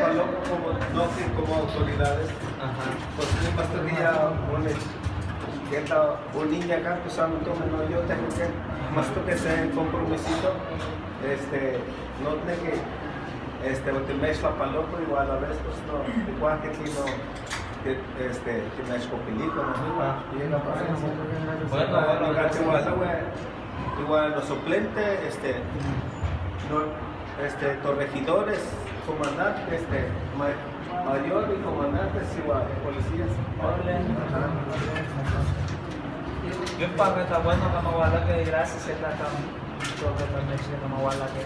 Paloco como, no que como autoridades. Ajá. Pues mi pastoría, un niño acá, pues no, yo tengo que, más que sea compromisito, no tengo que, te me Paloco igual a la vez, pues no, igual que aquí no, que me escopilico, ¿no? Y la paciencia. Bueno, igual los suplentes, corregidores, comandantes, mayor y comandantes, igual, policías. Yung pagkata bueno ka mawala kay gracias sa tatang so ka mention na mawala kay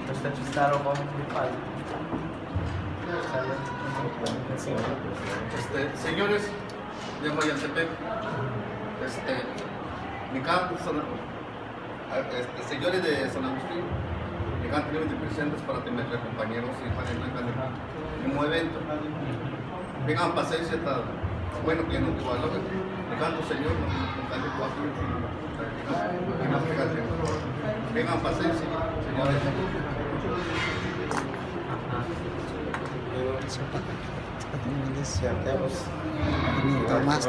basta chistaro ko pal. Señores de Mayantepec, señores de San Agustín, me cantan de presentes para tener compañeros y para el mismo evento. Vengan paciencia, está bueno que no igual, le canto Señor, no canto cuatro, vengan paciencia, señores. Más